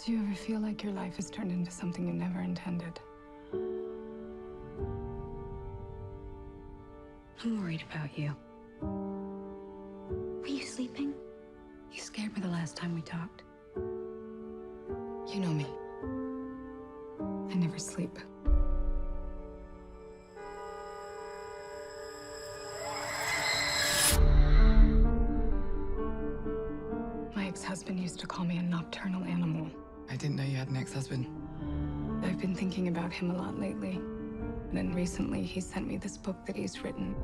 Do you ever feel like your life has turned into something you never intended? I'm worried about you. Are you sleeping? You scared me the last time we talked. You know me. I never sleep. My ex-husband used to call me a nocturnal animal. I didn't know you had an ex-husband. I've been thinking about him a lot lately. And then recently, he sent me this book that he's written.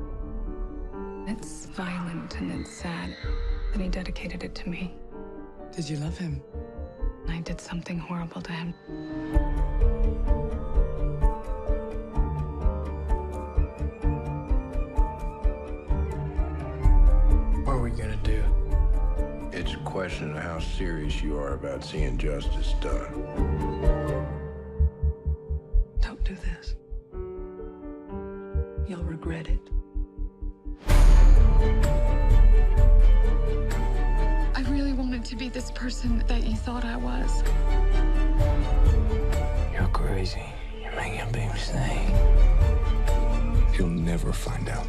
It's violent and it's sad. And he dedicated it to me. Did you love him? And I did something horrible to him. What are we gonna do? It's a question of how serious you are about seeing justice done. Don't do this. You'll regret it. I really wanted to be this person that you thought I was. You're crazy. You're making a big mistake. He'll never find out.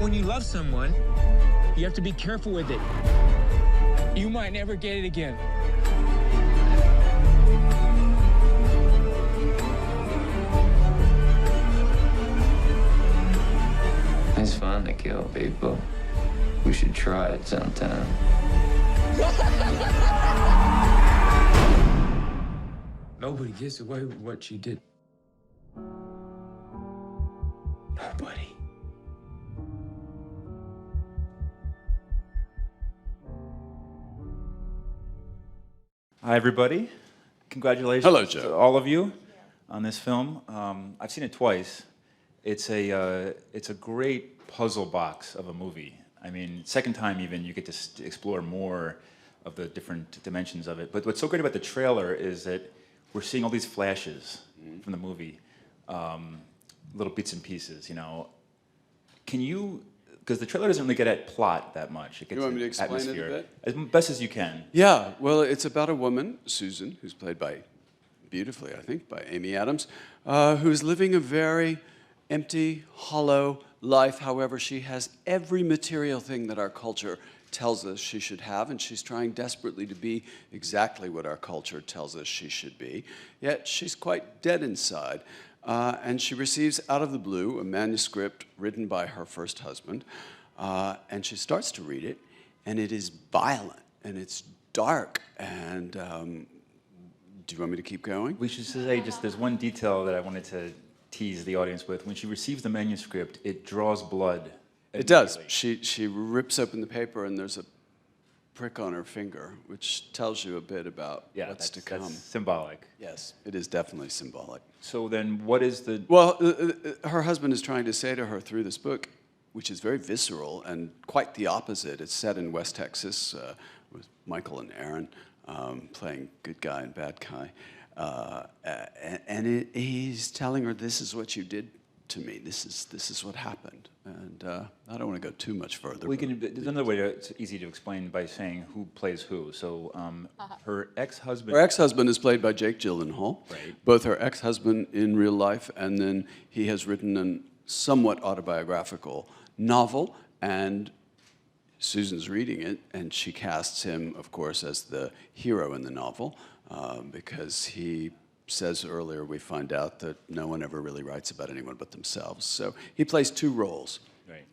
When you love someone, you have to be careful with it. You might never get it again. It's fun to kill people. We should try it sometime. Nobody gets away with what she did. Nobody. Hi, everybody. Congratulations Hello, Joe. to all of you on this film. I've seen it twice. It's a great puzzle box of a movie. I mean, second time even, you get to explore more of the different dimensions of it. But what's so great about the trailer is that we're seeing all these flashes from the movie, little bits and pieces, you know. Can you, because the trailer doesn't really get at plot that much. It gets You want me to at explain it a atmosphere bit? as best as you can. Yeah, well, it's about a woman, Susan, who's played by, beautifully, I think, by Amy Adams, who's living a very empty, hollow life. However, she has every material thing that our culture tells us she should have, and she's trying desperately to be exactly what our culture tells us she should be. Yet she's quite dead inside. And she receives out of the blue a manuscript written by her first husband, and she starts to read it, and it is violent, and it's dark, and do you want me to keep going? We should say just there's one detail that I wanted to tease the audience with. When she receives the manuscript, it draws blood. It does. She rips open the paper, and there's a prick on her finger, which tells you a bit about what's to come. That's symbolic. Yes, it is definitely symbolic. So then what is the... Well, her husband is trying to say to her through this book, which is very visceral and quite the opposite. It's set in West Texas with Michael and Aaron playing good guy and bad guy. And he's telling her, this is what you did to me. This is what happened. And I don't want to go too much further. There's another way it's easy to explain by saying who plays who. So her ex-husband... Her ex-husband is played by Jake Gyllenhaal. Right. Both her ex-husband in real life, and then he has written a somewhat autobiographical novel, and Susan's reading it, and she casts him, of course, as the hero in the novel, because he says earlier, we find out that no one ever really writes about anyone but themselves. So he plays two roles. Right.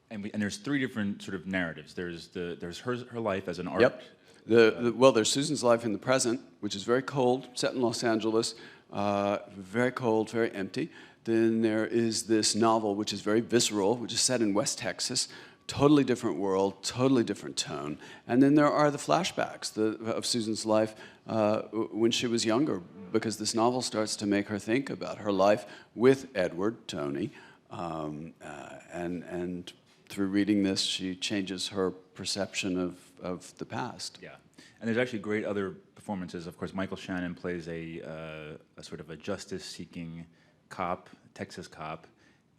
And there's three different sort of narratives. There's her life as an art. Yep. Well, there's Susan's life in the present, which is very cold, set in Los Angeles, very cold, very empty. Then there is this novel, which is very visceral, which is set in West Texas, totally different world, totally different tone. And then there are the flashbacks of Susan's life when she was younger, because this novel starts to make her think about her life with Edward, Tony, and through reading this, she changes her perception of the past. Yeah, and there's actually great other performances. Of course, Michael Shannon plays a sort of a justice-seeking cop, Texas cop.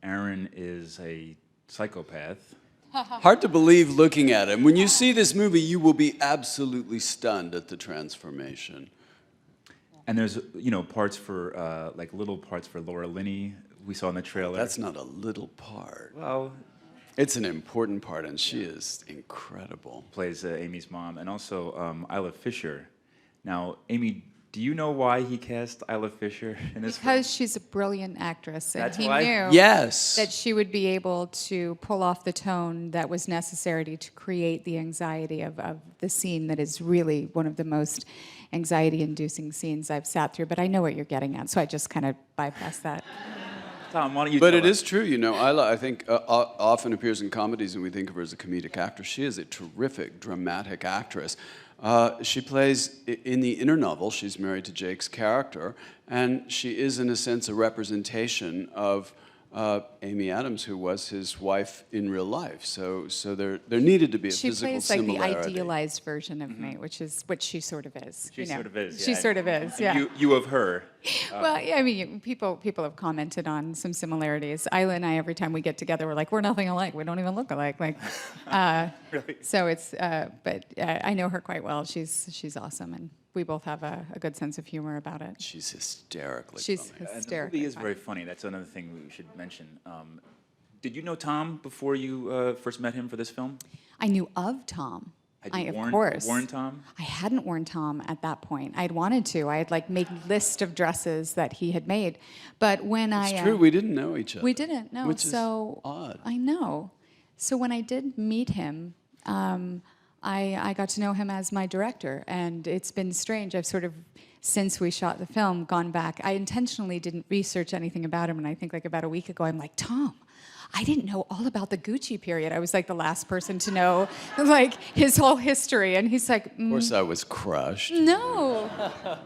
Aaron is a psychopath. Hard to believe looking at him. When you see this movie, you will be absolutely stunned at the transformation. And there's, parts for, like little parts for Laura Linney we saw in the trailer. That's not a little part. Well, it's an important part, and she is incredible. Plays Amy's mom, and also Isla Fisher. Now, Amy, do you know why he cast Isla Fisher in this film? Because she's a brilliant actress, and That's he why? knew Yes. that she would be able to pull off the tone that was necessary to create the anxiety of the scene that is really one of the most anxiety-inducing scenes I've sat through. But I know what you're getting at, so I just kind of bypassed that. Tom, why don't you But tell it us? is true, Isla, I think, often appears in comedies, and we think of her as a comedic actress. She is a terrific, dramatic actress. She plays, in the inner novel, she's married to Jake's character, and she is, in a sense, a representation of Amy Adams, who was his wife in real life. So there needed to be a She physical plays like the similarity. idealized version of me, which is what she sort of is. She sort of is. She yeah. sort of is. Yeah. And you of her. Well, yeah, I mean, people have commented on some similarities. Isla and I, every time we get together, we're like, we're nothing alike. We don't even look alike. Like, Really? so it's. But I know her quite well. She's awesome, and we both have a good sense of humor about it. She's hysterically She's funny. And the hysterical. movie is very funny. That's another thing we should mention. Did you know Tom before you first met him for this film? I knew of Tom. Had you Of course. worn Tom? I hadn't worn Tom at that point. I'd wanted to. I had like made list of dresses that he had made, but when It's true, we didn't know each other. we didn't know. Which is so odd. I know. So when I did meet him, I got to know him as my director, and it's been strange. I've sort of, since we shot the film, gone back. I intentionally didn't research anything about him, and I think like about a week ago, I'm like, Tom, I didn't know all about the Gucci period. I was like the last person to know like his whole history, and he's like, Of course, I was crushed. no.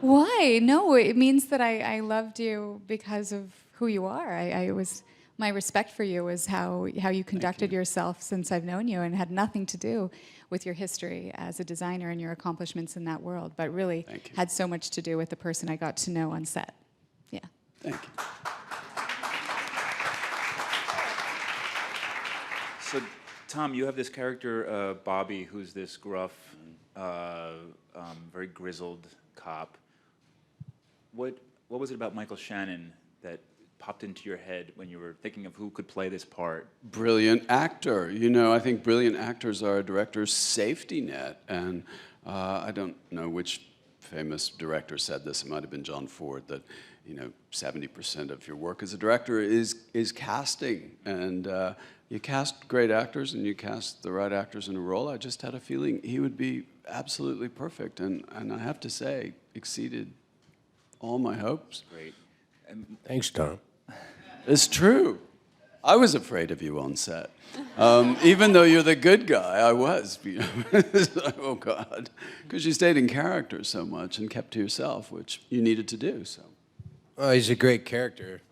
Why? No, it means that I loved you because of who you are. I was, my respect for you is how you conducted yourself since I've known you, and had nothing to do with your history as a designer and your accomplishments in that world, but really had so much to do with the person I got to know on set. Yeah. Thank you. So, Tom, you have this character, Bobby, who's this gruff, very grizzled cop. What was it about Michael Shannon that popped into your head when you were thinking of who could play this part? Brilliant actor. I think brilliant actors are a director's safety net. And I don't know which famous director said this. It might have been John Ford, that 70% of your work as a director is casting. And you cast great actors, and you cast the right actors in a role. I just had a feeling he would be absolutely perfect. And I have to say, exceeded all my hopes. Great. Thanks, Tom. It's true. I was afraid of you on set. Even though you're the good guy, I was. Oh, God. Because you stayed in character so much and kept to yourself, which you needed to do. So. Oh, he's a great character.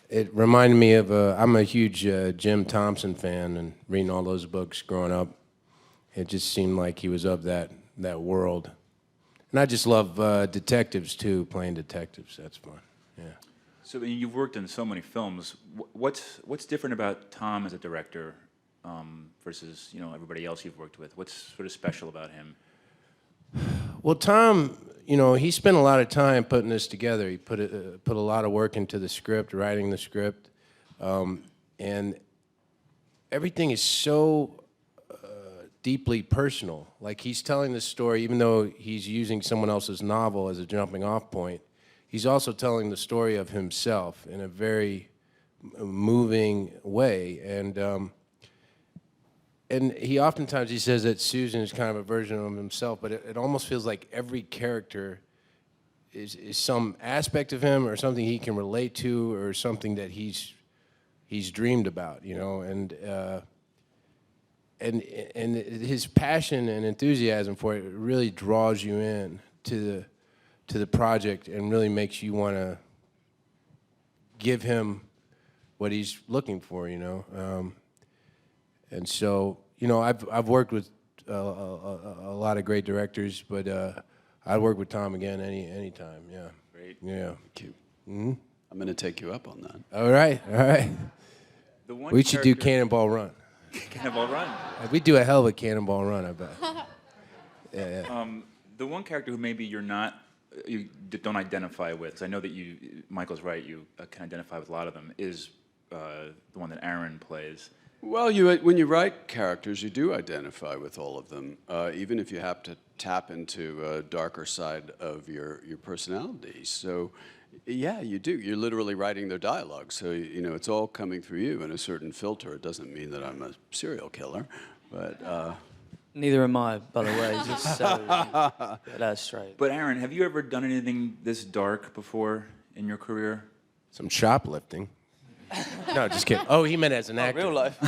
It reminded me of, I'm a huge Jim Thompson fan, and reading all those books growing up, it just seemed like he was of that world. And I just love detectives, too, playing detectives. That's fun, yeah. So you've worked in so many films. What's different about Tom as a director versus everybody else you've worked with? What's sort of special about him? Well, Tom, he spent a lot of time putting this together. He put a lot of work into the script, writing the script, and everything is so deeply personal. Like, he's telling this story, even though he's using someone else's novel as a jumping off point, he's also telling the story of himself in a very moving way. And he oftentimes, he says that Susan is kind of a version of himself, but it almost feels like every character is some aspect of him, or something he can relate to, or something that he's dreamed about, and his passion and enthusiasm for it really draws you in to the project, and really makes you want to give him what he's looking for, and so, I've worked with a lot of great directors, but I'd work with Tom again anytime. Yeah. Great. Yeah. Thank you. Mm-hmm. I'm going to take you up on that. All right. The one We should do character- Cannonball Run. Cannonball Run. We do a hell of a Cannonball Run, I bet. Yeah. The one character who maybe you don't identify with, 'cause I know that Michael's right, you can identify with a lot of them, is the one that Aaron plays. Well, when you write characters, you do identify with all of them, even if you have to tap into a darker side of your personality. So, yeah, you do. You're literally writing their dialogue. So, it's all coming through you in a certain filter. It doesn't mean that I'm a serial killer, but... Neither am I, by the way, just so get that straight. But Aaron, have you ever done anything this dark before in your career? Some shoplifting. No, just kidding. Oh, he meant as an actor. Real life.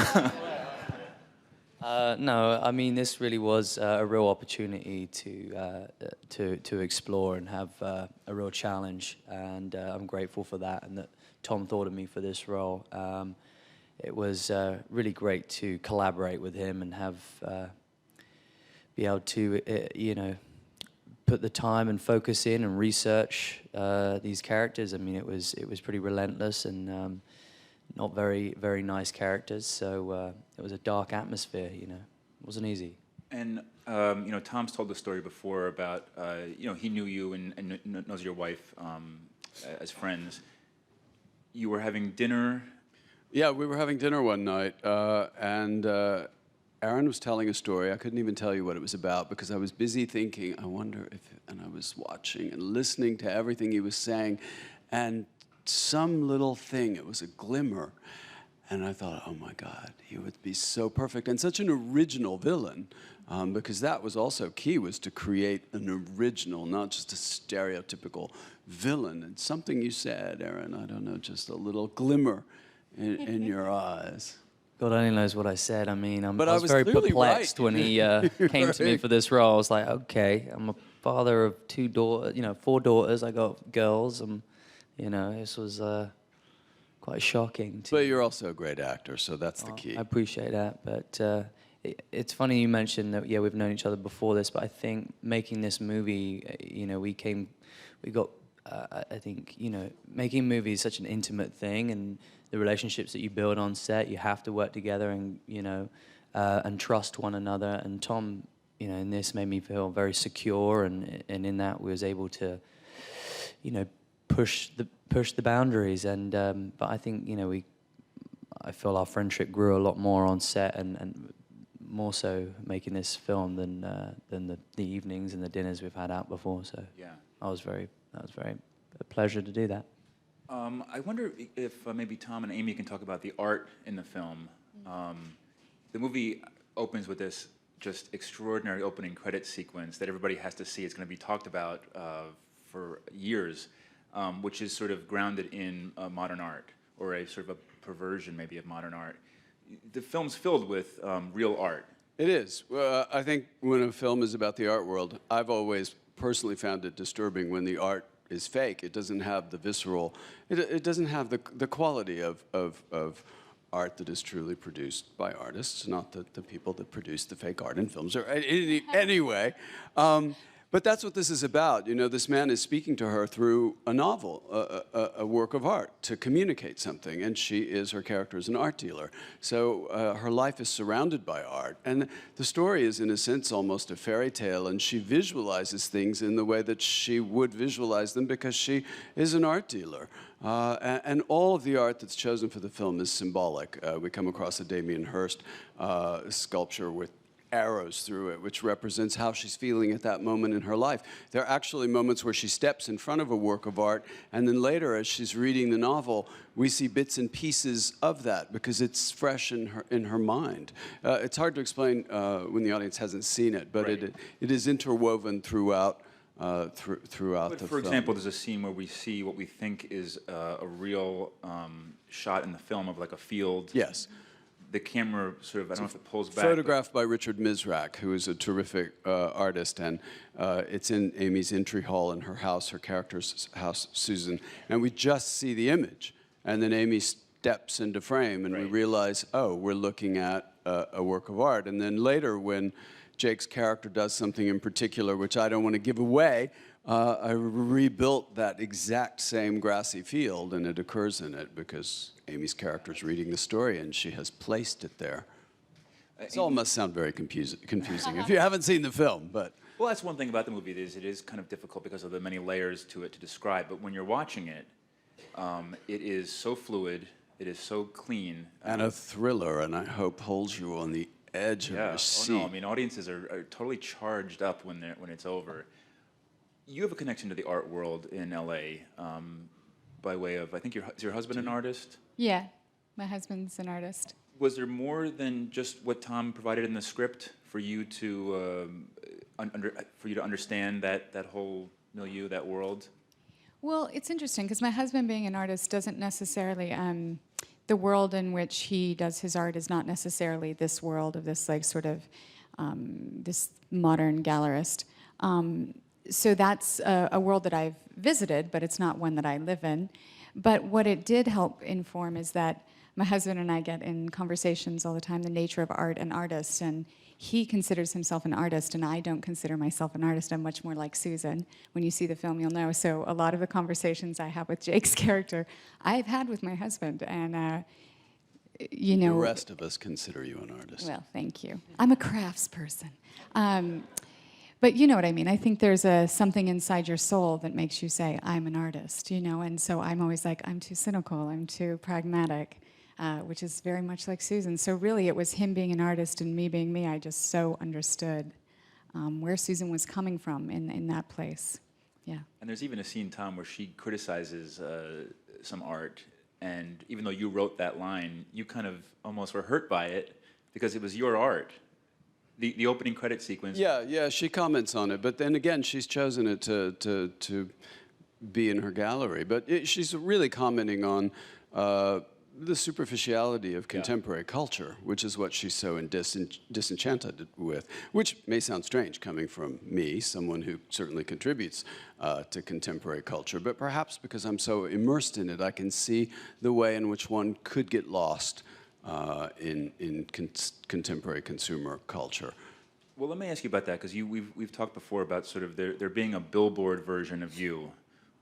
No, I mean, this really was a real opportunity to explore and have a real challenge, and I'm grateful for that, and that Tom thought of me for this role. It was really great to collaborate with him and have be able to, put the time and focus in and research these characters. I mean, it was pretty relentless and not very, very nice characters. So it was a dark atmosphere. It wasn't easy. And Tom's told the story before about he knew you and knows your wife as friends. You were having dinner. Yeah, we were having dinner one night, and Aaron was telling a story. I couldn't even tell you what it was about because I was busy thinking, I wonder if, and I was watching and listening to everything he was saying, and some little thing, it was a glimmer, and I thought, oh my God, he would be so perfect, and such an original villain, because that was also key, was to create an original, not just a stereotypical villain. And something you said, Aaron, I don't know, just a little glimmer in your eyes. God only knows what I said. I mean, I was was very clearly perplexed right. when he came to me for this role. I was like, okay, I'm a father of 2 daughters, 4 daughters. I got girls. This was quite shocking. But you're also a great actor, so that's the key. I appreciate that. But it's funny you mentioned that, yeah, we've known each other before this, but I think making this movie, I think, making movies is such an intimate thing, and the relationships that you build on set, you have to work together and, and trust one another. And Tom, in this made me feel very secure, and in that we was able to, push the boundaries. And but I think, I feel our friendship grew a lot more on set, and more so making this film than the evenings and the dinners we've had out before. So yeah, that was very a pleasure to do that. I wonder if maybe Tom and Amy can talk about the art in the film. The movie opens with this just extraordinary opening credit sequence that everybody has to see. It's going to be talked about for years, which is sort of grounded in modern art, or a sort of a perversion maybe of modern art. The film's filled with real art. It is. Well, I think when a film is about the art world, I've always personally found it disturbing when the art is fake. It doesn't have the visceral, it doesn't have the quality of art that is truly produced by artists, not the people that produce the fake art in films. Or anyway, but that's what this is about. This man is speaking to her through a novel, a work of art, to communicate something, and her character is an art dealer. So her life is surrounded by art, and the story is, in a sense, almost a fairy tale, and she visualizes things in the way that she would visualize them because she is an art dealer. And all of the art that's chosen for the film is symbolic. We come across a Damien Hirst sculpture with arrows through it, which represents how she's feeling at that moment in her life. There are actually moments where she steps in front of a work of art, and then later, as she's reading the novel, we see bits and pieces of that because it's fresh in her mind. It's hard to explain when the audience hasn't seen it, but right. it is interwoven throughout throughout the film. For example, there's a scene where we see what we think is a real shot in the film of like a field. Yes. The camera sort of, I don't know if it pulls back. Photographed by Richard Mizrak, who is a terrific artist, and it's in Amy's entry hall in her house, her character's house, Susan, and we just see the image, and then Amy steps into frame, and we realize, oh, we're looking at a work of art. And then later, when Jake's character does something in particular, which I don't want to give away, I rebuilt that exact same grassy field, and it occurs in it because Amy's character is reading the story, and she has placed it there. This all must sound very confusing if you haven't seen the film, but... Well, that's one thing about the movie is it is kind of difficult because of the many layers to it to describe. But when you're watching it, it is so fluid, it is so clean, and a thriller, and I hope holds you on the edge of your seat. Oh no, I mean audiences are totally charged up when it's over. You have a connection to the art world in LA by way of, I think is your husband an artist? Yeah, my husband's an artist. Was there more than just what Tom provided in the script for you to understand that whole milieu, that world? Well, it's interesting because my husband, being an artist, doesn't necessarily. The world in which he does his art is not necessarily this world of this sort of this modern gallerist. So that's a world that I've visited, but it's not one that I live in. But what it did help inform is that my husband and I get in conversations all the time the nature of art and artists, and he considers himself an artist, and I don't consider myself an artist. I'm much more like Susan. When you see the film, you'll know. So a lot of the conversations I have with Jake's character, I've had with my husband, and you know. The rest of us consider you an artist. Well, thank you. I'm a craftsperson. But you know what I mean. I think there's something inside your soul that makes you say, I'm an artist, you know. And so I'm always like, I'm too cynical, I'm too pragmatic. Which is very much like Susan. So really it was him being an artist and me being me. I just so understood where Susan was coming from in that place. Yeah. And there's even a scene, Tom, where she criticizes some art, and even though you wrote that line, you kind of almost were hurt by it because it was your art. The opening credit sequence. Yeah, she comments on it, but then again, she's chosen it to be in her gallery. But she's really commenting on the superficiality of contemporary culture, which is what she's so disenchanted with, which may sound strange coming from me, someone who certainly contributes to contemporary culture, but perhaps because I'm so immersed in it, I can see the way in which one could get lost in contemporary consumer culture. Well, let me ask you about that, because we've talked before about sort of there being a billboard version of you.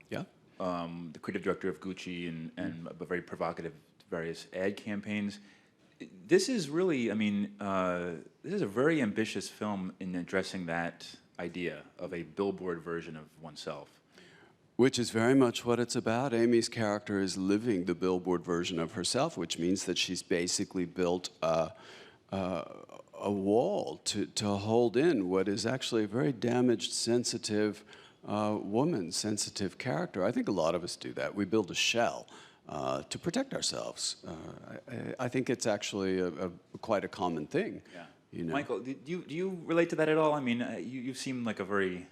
Yeah. The creative director of Gucci and a very provocative various ad campaigns. This is really, I mean, this is a very ambitious film in addressing that idea of a billboard version of oneself. Which is very much what it's about. Amy's character is living the billboard version of herself, which means that she's basically built a wall to hold in what is actually a very damaged, sensitive woman, sensitive character. I think a lot of us do that. We build a shell to protect ourselves. I think it's actually quite a common thing. Yeah. You know? Michael, do you relate to that at all? I mean, you seem like a very,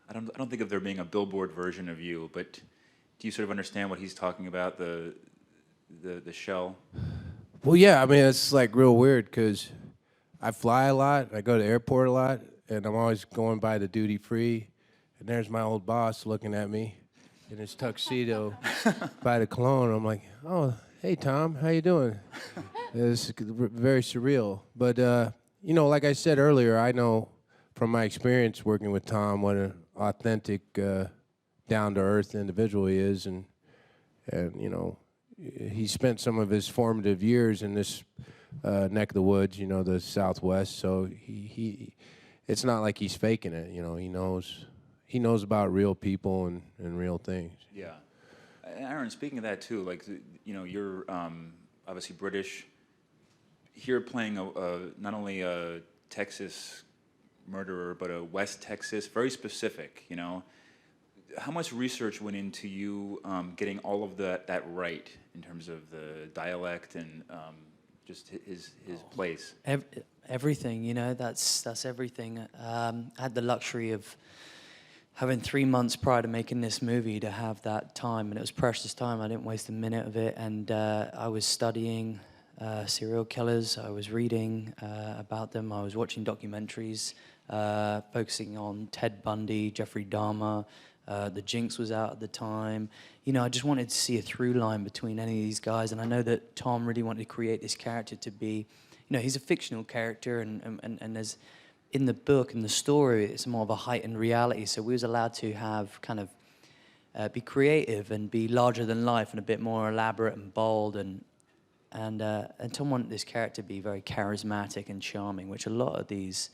I don't think of there being a billboard version of you, but do you sort of understand what he's talking about, the shell? Well, yeah, I mean, it's like real weird because I fly a lot, I go to the airport a lot, and I'm always going by the duty free, and there's my old boss looking at me in his tuxedo by the cologne. I'm like, oh, hey, Tom, how you doing? It's very surreal. But, you know, like I said earlier, I know from my experience working with Tom what an authentic, down-to-earth individual he is. And you know, he spent some of his formative years in this neck of the woods, you know, the Southwest. So it's not like he's faking it, you know. He knows about real people and real things. Yeah. Aaron, speaking of that too, like, you know, you're obviously British. Here playing not only a Texas murderer, but a West Texas, very specific, you know. How much research went into you getting all of that right in terms of the dialect and just his place? Everything, you know, that's everything. I had the luxury of having 3 months prior to making this movie to have that time, and it was precious time. I didn't waste a minute of it, and I was studying serial killers. I was reading about them. I was watching documentaries focusing on Ted Bundy, Jeffrey Dahmer. The Jinx was out at the time. You know, I just wanted to see a through line between any of these guys, and I know that Tom really wanted to create this character to be, you know, he's a fictional character, and there's in the book, in the story, it's more of a heightened reality. So we was allowed to have kind of be creative and be larger than life and a bit more elaborate and bold. And Tom wanted this character to be very charismatic and charming, which a lot of these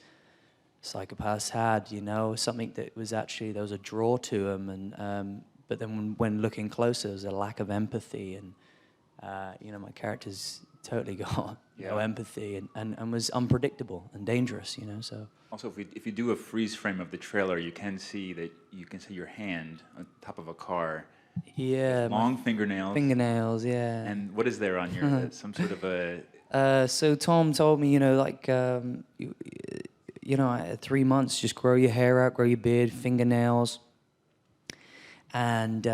psychopaths had, you know, something that was actually, there was a draw to them. And but then when looking closer, there was a lack of empathy. And, you know, my character's totally got no empathy and was unpredictable and dangerous, you know, so. Also, if you do a freeze frame of the trailer, you can see your hand on top of a car. Yeah. Long fingernails. Fingernails, yeah. And what is there on your, some sort of a... So Tom told me, you know, like, you know, at 3 months, just grow your hair out, grow your beard, fingernails. And,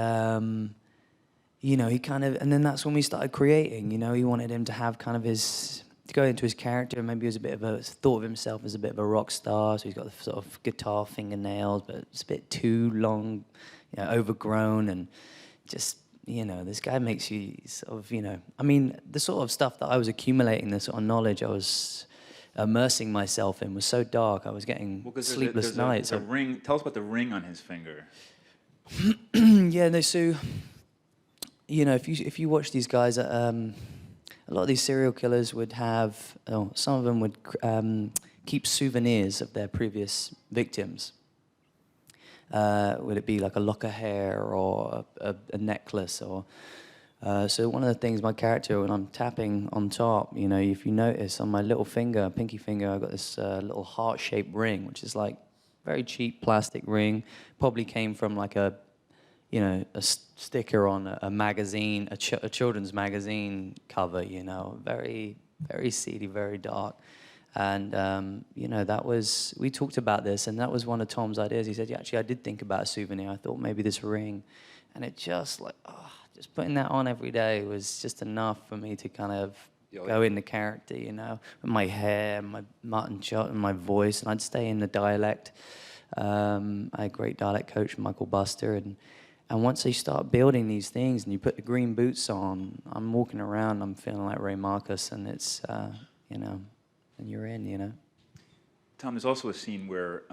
you know, he kind of, and then that's when we started creating, you know, he wanted him to have kind of his, to go into his character, and maybe he was a bit of a, thought of himself as a bit of a rock star, so he's got the sort of guitar fingernails, but it's a bit too long, you know, overgrown, and just, you know, this guy makes you sort of, you know, I mean, the sort of stuff that I was accumulating, the sort of knowledge I was immersing myself in was so dark, I was getting sleepless nights. There's a ring, tell us about the ring on his finger. Yeah, no, so, you know, if you watch these guys, a lot of these serial killers would have, some of them would keep souvenirs of their previous victims. Would it be like a lock of hair or a necklace? Or so one of the things my character, when I'm tapping on top, you know, if you notice on my little finger, pinky finger, I've got this little heart-shaped ring, which is like very cheap plastic ring. Probably came from like a, you know, a sticker on a magazine, a children's magazine cover, you know, very, very seedy, very dark. And, you know, that was, we talked about this, and that was one of Tom's ideas. He said, yeah, actually, I did think about a souvenir. I thought maybe this ring. And it just like, just putting that on every day was just enough for me to kind of go in the character, you know, with my hair, my mutton chop, and my voice, and I'd stay in the dialect. I had a great dialect coach, Michael Buster, and once you start building these things and you put the green boots on, I'm walking around, I'm feeling like Ray Marcus, and it's, you know, and you're in, you know. Tom, there's also a scene where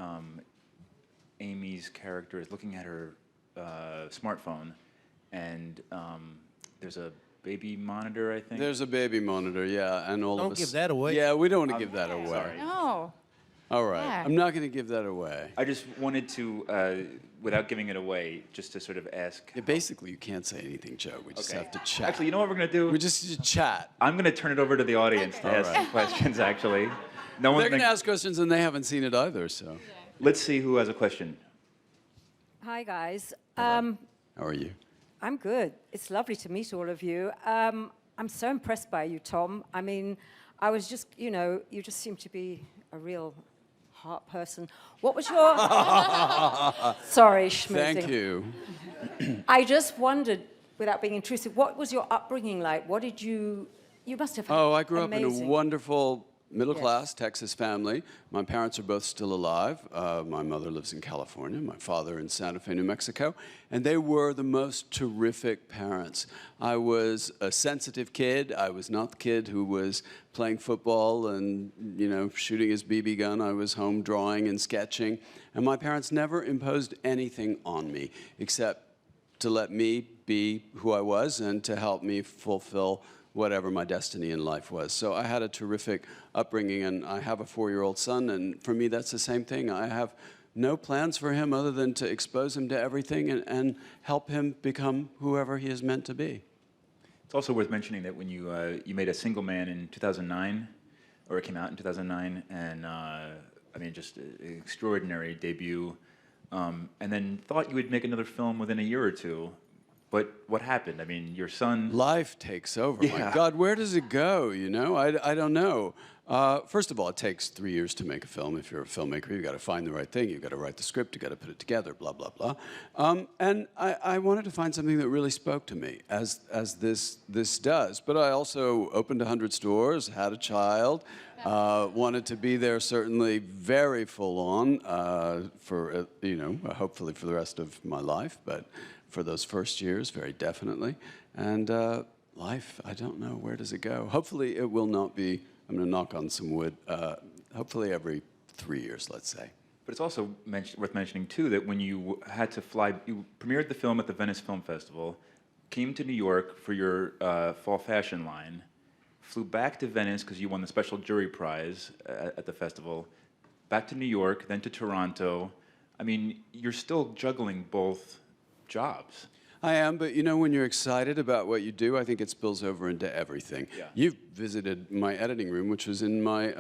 Amy's character is looking at her smartphone, and there's a baby monitor, I think. There's a baby monitor, yeah, and all of us. Don't give that away. Yeah, we don't want to give that away. Sorry. No. All right, Yeah. I'm not going to give that away. I just wanted to, without giving it away, just to sort of ask. Yeah, basically, you can't say anything, Joe. We just have to chat. Actually, you know what we're going to do? We just chat. I'm going to turn it over to the audience to ask some questions, actually. No one's They're going to ask questions, and they haven't seen it either, so. Let's see who has a question. Hi, guys. How are you? I'm good. It's lovely to meet all of you. I'm so impressed by you, Tom. I mean, I was just, you know, you just seem to be a real heart person. What was your... Sorry, schmoozing. Thank you. I just wondered, without being intrusive, what was your upbringing like? What did you... You must have had I grew up in a amazing- wonderful middle-class Texas family. My parents are both still alive. My mother lives in California, my father in Santa Fe, New Mexico, and they were the most terrific parents. I was a sensitive kid. I was not the kid who was playing football and, you know, shooting his BB gun. I was home drawing and sketching, and my parents never imposed anything on me except to let me be who I was and to help me fulfill whatever my destiny in life was. So I had a terrific upbringing, and I have a 4-year-old son, and for me that's the same thing. I have no plans for him other than to expose him to everything and help him become whoever he is meant to be. It's also worth mentioning that when you made A Single Man in 2009, or it came out in 2009, and I mean, just an extraordinary debut, and then thought you would make another film within a year or two. But what happened? I mean, your son... Life takes over. Yeah. My God, where does it go, you know? I don't know. First of all, it takes 3 years to make a film. If you're a filmmaker, you've got to find the right thing. You've got to write the script. You've got to put it together, blah, blah, blah. And I wanted to find something that really spoke to me, as this does. But I also opened 100 stores, had a child, wanted to be there certainly very full on for, you know, hopefully for the rest of my life. But for those first years, very definitely. And life, I don't know, where does it go? Hopefully it will not be, I'm going to knock on some wood, hopefully every 3 years, let's say. But it's also worth mentioning, too, that when you had to fly, you premiered the film at the Venice Film Festival, came to New York for your fall fashion line, flew back to Venice because you won the special jury prize at the festival, back to New York, then to Toronto. I mean, you're still juggling both jobs. I am, but you know, when you're excited about what you do, I think it spills over into everything. Yeah. You've visited my editing room, which was in my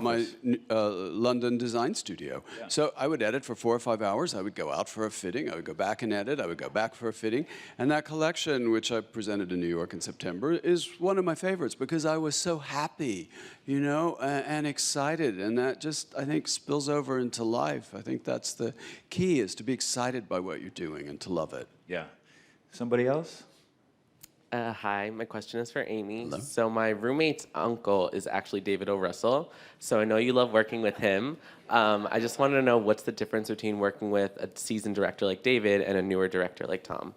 my London design studio. Yeah. So I would edit for 4 or 5 hours. I would go out for a fitting. I would go back and edit. I would go back for a fitting. And that collection, which I presented in New York in September, is one of my favorites because I was so happy, you know, and excited. And that just, I think, spills over into life. I think that's the key, is to be excited by what you're doing and to love it. Yeah. Somebody else? Hi, my question is for Amy. Hello. So my roommate's uncle is actually David O. Russell. So I know you love working with him. I just wanted to know, what's the difference between working with a seasoned director like David and a newer director like Tom?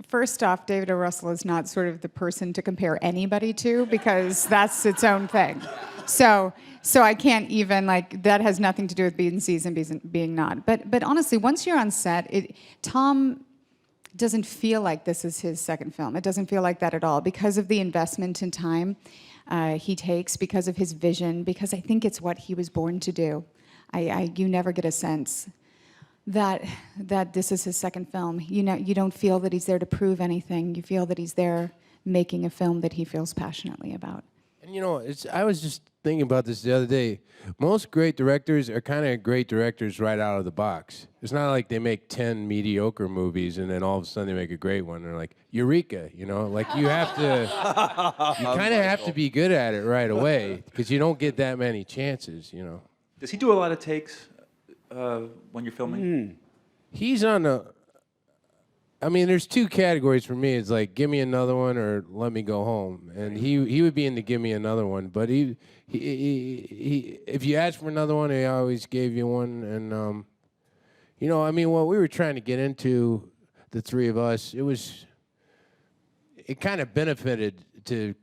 First off, David O. Russell is not sort of the person to compare anybody to, because that's its own thing. So I can't even, like, that has nothing to do with being seasoned, being not. But honestly, once you're on set, Tom doesn't feel like this is his second film. It doesn't feel like that at all, because of the investment in time he takes, because of his vision, because I think it's what he was born to do. You never get a sense that this is his second film. You know, you don't feel that he's there to prove anything. You feel that he's there making a film that he feels passionately about. And you know, I was just thinking about this the other day. Most great directors are kind of great directors right out of the box. It's not like they make 10 mediocre movies and then all of a sudden they make a great one. They're like, Eureka, you know? Like, you have to, you kind of have to be good at it right away, because you don't get that many chances, you know? Does he do a lot of takes when you're filming? He's on the, I mean, there's two categories for me. It's like, give me another one or let me go home. And he would be into give me another one. But he if you asked for another one, he always gave you one. And, you know, I mean, what we were trying to get into, the three of us, it kind of benefited to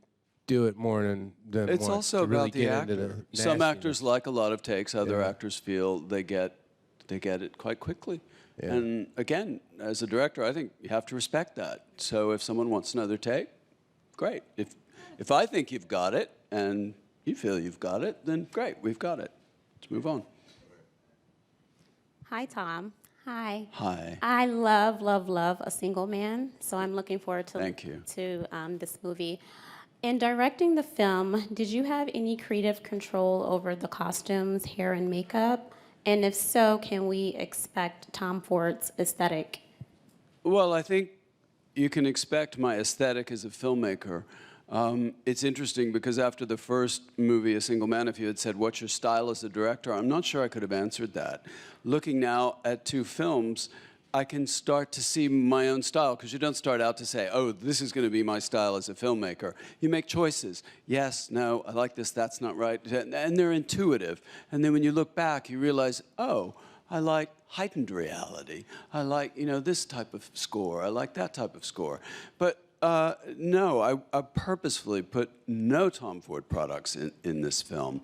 do it more than It's once, also to really about the get into actor. the Some nastiness. actors like a lot of takes. Other actors feel they get it quite quickly. Yeah. And again, as a director, I think you have to respect that. So if someone wants another take, great. If I think you've got it and you feel you've got it, then great, we've got it. Let's move on. Hi, Tom. Hi. Hi. I love, love, love A Single Man, so I'm looking forward to Thank you. to this movie. In directing the film, did you have any creative control over the costumes, hair, and makeup? And if so, can we expect Tom Ford's aesthetic? Well, I think you can expect my aesthetic as a filmmaker. It's interesting because after the first movie, A Single Man, if you had said, what's your style as a director, I'm not sure I could have answered that. Looking now at two films, I can start to see my own style, because you don't start out to say, oh, this is going to be my style as a filmmaker. You make choices. Yes, no, I like this, that's not right. And they're intuitive. And then when you look back, you realize, oh, I like heightened reality. I like, you know, this type of score. I like that type of score. But no, I purposefully put no Tom Ford products in this film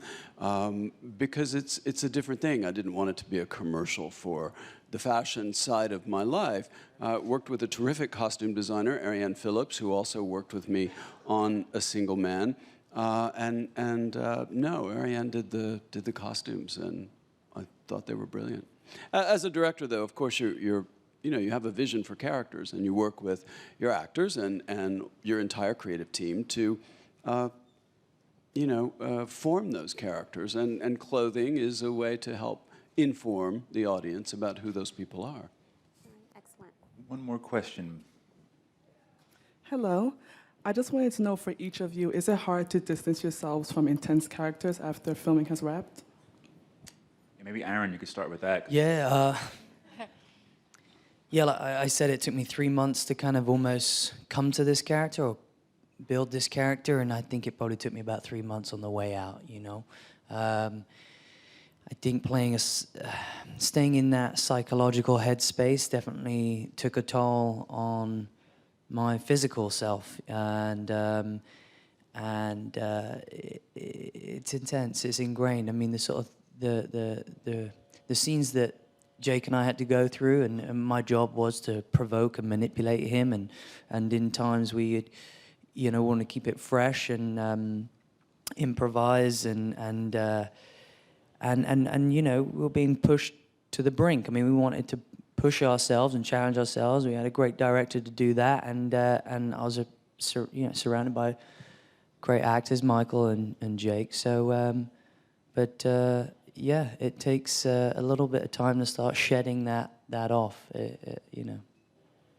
because it's a different thing. I didn't want it to be a commercial for the fashion side of my life. Worked with a terrific costume designer, Ariane Phillips, who also worked with me on A Single Man. No, Ariane did the costumes, and I thought they were brilliant. As a director, though, of course, you have a vision for characters, and you work with your actors and your entire creative team to, form those characters. And clothing is a way to help inform the audience about who those people are. Excellent. One more question. Hello. I just wanted to know, for each of you, is it hard to distance yourselves from intense characters after filming has wrapped? Yeah, maybe Aaron, you could start with that. Yeah, like I said, it took me 3 months to kind of almost come to this character or build this character, and I think it probably took me about 3 months on the way out, you know. I think staying in that psychological headspace definitely took a toll on my physical self, and and it's intense. It's ingrained. I mean, the sort of the scenes that Jake and I had to go through, and my job was to provoke and manipulate him, and in times we, want to keep it fresh and improvise, and we were being pushed to the brink. I mean, we wanted to push ourselves and challenge ourselves. We had a great director to do that, and I was surrounded by great actors, Michael and Jake. So, yeah, it takes a little bit of time to start shedding that off,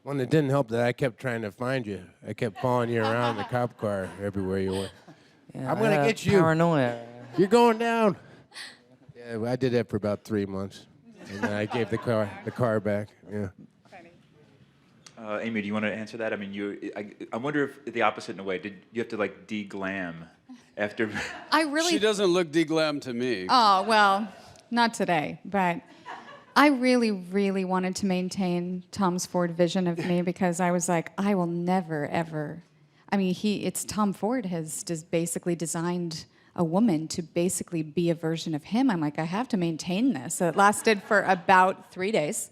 Well, it didn't help that I kept trying to find you. I kept following you around the cop car everywhere you went. Yeah, I'm going to get you. Paranoia. You're going down. Yeah, I did that for about 3 months. And then I gave the car back. Yeah. Amy, do you want to answer that? I mean, I wonder if the opposite in a way. Did you have to like de-glam after? She doesn't look de-glam to me. Oh, well, not today, but I really, really wanted to maintain Tom's Ford vision of me because I was like, I will never, ever. I mean, it's Tom Ford has basically designed a woman to basically be a version of him. I'm like, I have to maintain this. So it lasted for about 3 days.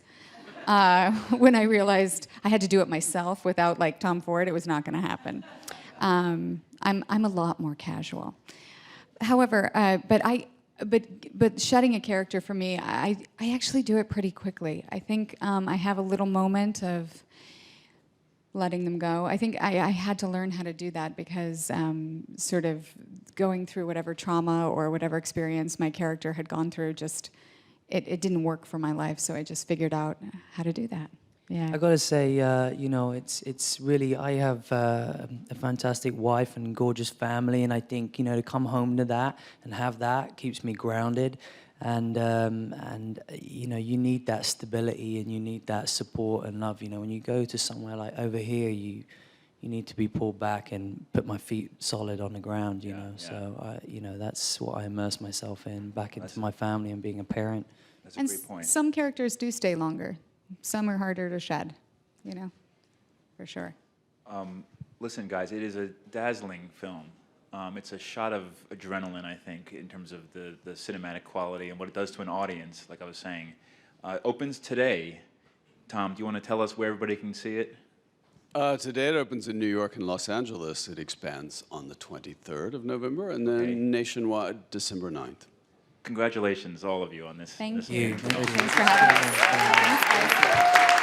When I realized I had to do it myself without like Tom Ford, it was not going to happen. I'm a lot more casual. However, but shedding a character for me, I actually do it pretty quickly. I think I have a little moment of letting them go. I think I had to learn how to do that because sort of going through whatever trauma or whatever experience my character had gone through, just it didn't work for my life. So I just figured out how to do that. Yeah. I gotta say, it's really, I have a fantastic wife and gorgeous family, and I think, to come home to that and have that keeps me grounded, and you need that stability and you need that support and love. When you go to somewhere like over here, you need to be pulled back and put my feet solid on the ground. So that's what I immerse myself in, back into my family and being a parent. That's a great point. Some characters do stay longer. Some are harder to shed, for sure. Listen, guys, it is a dazzling film. It's a shot of adrenaline, I think, in terms of the cinematic quality and what it does to an audience, like I was saying. Opens today. Tom, do you want to tell us where everybody can see it? Today it opens in New York and Los Angeles. It expands on the 23rd of November, and then nationwide, December 9th. Congratulations, all of you, on this. Thank this you. film. Thanks for having us. Thanks, guys.